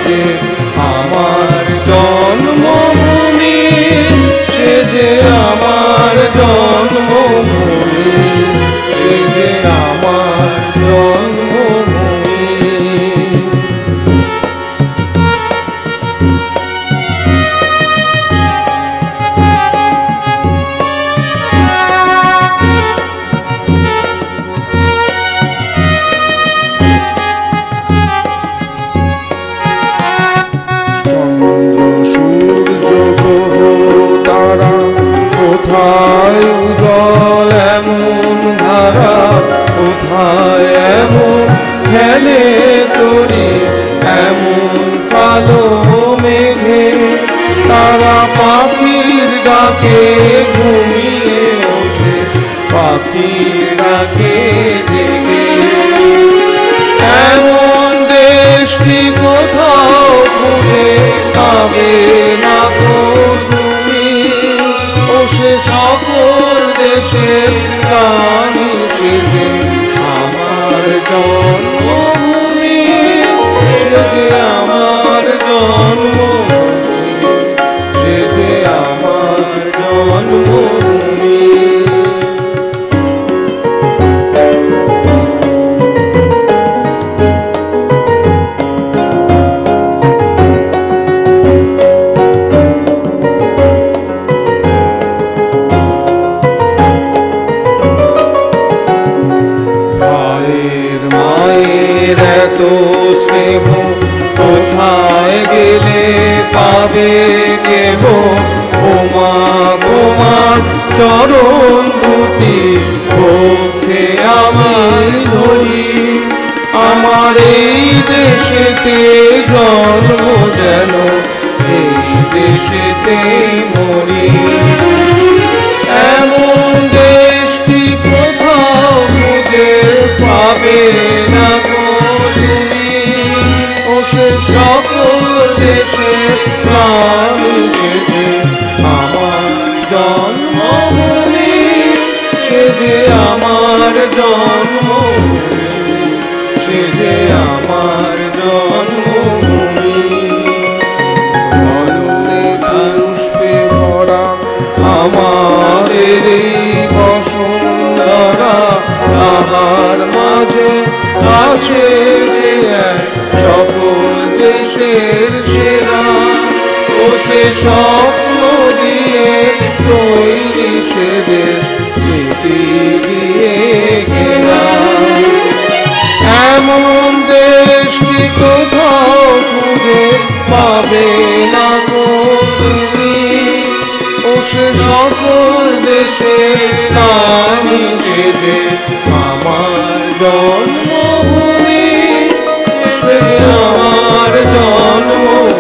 যে আমার জন্মভূমি, সে যে আমার জন্মভূমি, সে যে আমার জন্মভূমি। কোথায় উজ্জ্বল এমন ধারা, কোথায় এমন খেলে তরি, এমন কালো মেঘে তারা পাখির ডাকে ঘুমিয়ে ওঠে, পাখির ডাকে জেগে। এমন দেশটি কোথাও খুঁজে পাবে না গো তুমি, ও সে সকল দেশের রানী, সে যে আমার জন্মভূমি, সে যে আমার জন্মভূমি, সে যে আমার জন্মভূমি। এত স্নেহ কোথায় গেলে পাবে কেহ, ওমা তোমার চরণ দুটি পক্ষে আমি ধরি। আমার এই দেশেতে জন্ম যেন এই দেশেতে মরি, এমন দেশটি কোথাও খুঁজে পাবে না গো তুমি, ও সে সকল দেশের প্রাণী, সে যে আমার জন্মভূমি, সে যে আমার জন্মভূমি, সে যে আমার জন্মভূমি। বনলে পুষ্পে ভরা আমার এই বসুন্ধরা, তাহার মাঝে আছে সে সকল দেশের সেরা, ও সে স্বপ্ন দিয়ে তৈরি সে দেশ স্মৃতি দিয়ে ঘেরা। এমন দেশটি কোথাও খুঁজে পাবে না গো তুমি, ও সে সকল দেশের রানী, সে যে আমার জন্মভূমি, সে যে আমার জন্মভূমি।